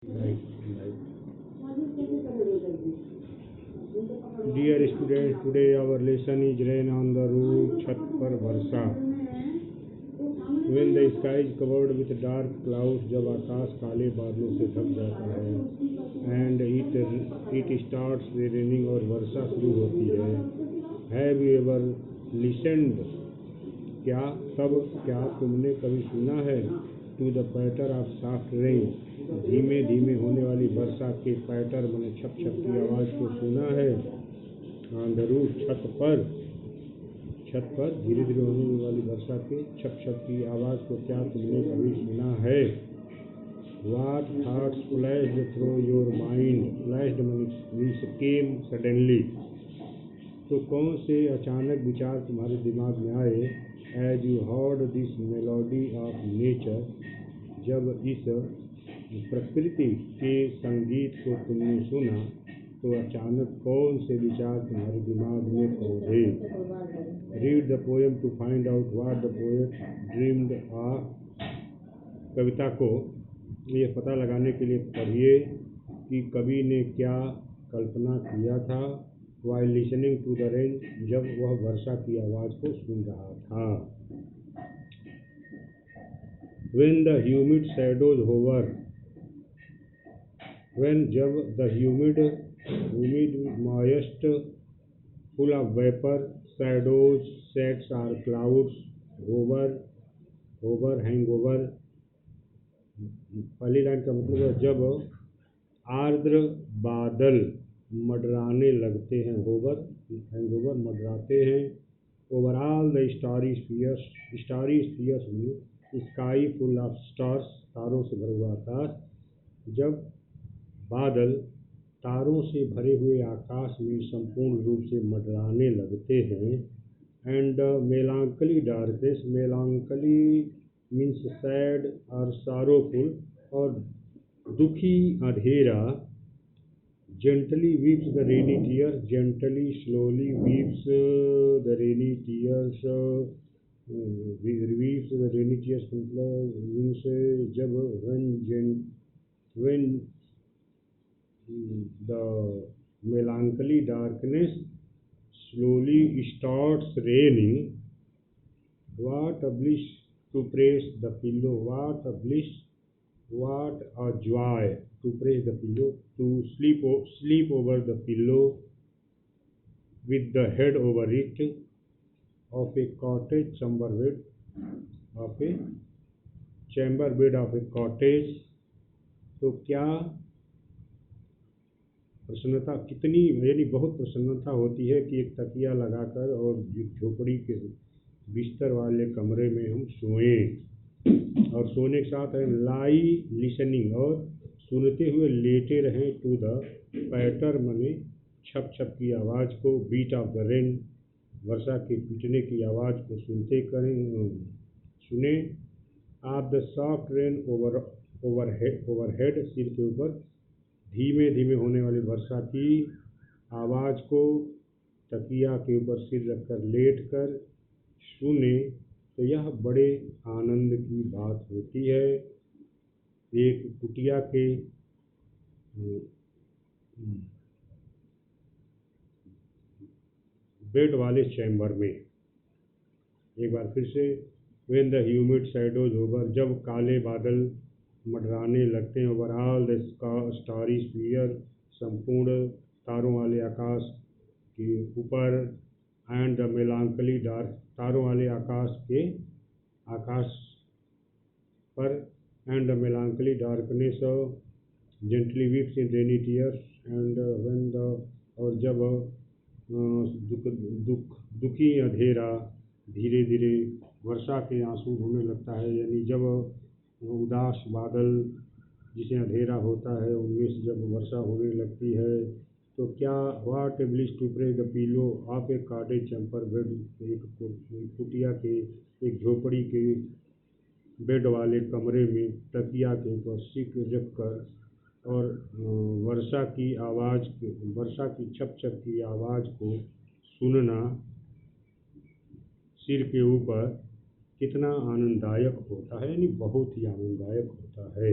Dear students, today our lesson is rain on the roof, छत पर वर्षा. When the sky is covered with dark clouds, जब आकाश काले बादलों से ढक जाता है, and it starts raining और वर्षा शुरू होती है. Have you ever listened? क्या तुमने कभी सुना है? To the patter of soft rain, धीमे धीमे होने वाली वर्षा के पैटर मैंने छप छप की आवाज़ को सुना है. ऑन द रूफ, छत पर धीरे धीरे होने वाली वर्षा के छप छप की आवाज़ को क्या तुमने कभी सुना है? What thoughts flashed through your mind? Flashed means came suddenly. तो कौन से अचानक विचार तुम्हारे दिमाग में आए? As you heard this melody of nature, जब इस प्रकृति के संगीत को तुमने सुना तो अचानक कौन से विचार तुम्हारे दिमाग में पहुँचे? Read the poem to find out what the poet dreamed of. कविता को ये पता लगाने के लिए पढ़िए कि कवि ने क्या कल्पना किया था. while listening to the rain, जब वह वर्षा की आवाज़ को सुन रहा था. when the humid shadows hover, जब the humid moist full of vapor, shadows sets or clouds hover hang over. पहली लाइन का मतलब है जब आर्द्र बादल मंडराने लगते हैं. होवर हैंग ओवर मंडराते हैं. ओवरऑल द स्टारी स्फीयर्स में स्काई फुल ऑफ स्टार्स, तारों से भरा हुआ आकाश. जब बादल तारों से भरे हुए आकाश में संपूर्ण रूप से मंडराने लगते हैं. एंड मेलांकली डार्कनेस, मेलांकली मीन्स सैड और सारोफुल, और दुखी अंधेरा. gently weeps the rainy tears, gently slowly weeps the rainy tears. weeps the rainy tears मतलब मीन्स जब when the melancholy darkness slowly starts raining. What a bliss to press the pillow, what a bliss, what a joy to press the pillow, to sleep over the pillow with the head over it, of a cottage chamber bed, of a chamber bed of a cottage. तो क्या प्रसन्नता, कितनी यानी बहुत प्रसन्नता होती है कि एक तकिया लगाकर और झोपड़ी के बिस्तर वाले कमरे में हम सोएं, और सोने के साथ लाई लिसनिंग, और सुनते हुए लेटे रहें. टू द पैटर मने छप छप की आवाज़ को, बीट ऑफ द रेन वर्षा के पीटने की आवाज़ को सुने. आप द सॉफ्ट रेन ओवरहेड, सिर के ऊपर धीमे धीमे होने वाली वर्षा की आवाज़ को तकिया के ऊपर सिर रखकर लेट कर सुने तो यह बड़े आनंद की बात होती है. एक कुटिया के बेड वाले चैम्बर में. एक बार फिर से. when the humid shadows over, जब काले बादल मंडराने लगते हैं. ओवरऑल द स्टारी स्फीयर, संपूर्ण तारों वाले आकाश के ऊपर. एंड द मेलांकली डार्क, तारों वाले आकाश पर. And the melancholy darkness gently weeps in rainy tears. And when the, और जब दुखी अंधेरा धीरे धीरे वर्षा के आंसू ढूंढने लगता है. यानी जब उदास बादल जिसे अंधेरा होता है उनमें से जब वर्षा होने लगती है तो क्या what a bliss to press the pillow of a cottage chamber bed, एक कुटिया के, एक झोपड़ी के बेड वाले कमरे में तकिया के ऊपर सिर रखकर और वर्षा की छप छप की आवाज़ को सुनना सिर के ऊपर कितना आनंददायक होता है. यानी बहुत ही आनंददायक होता है.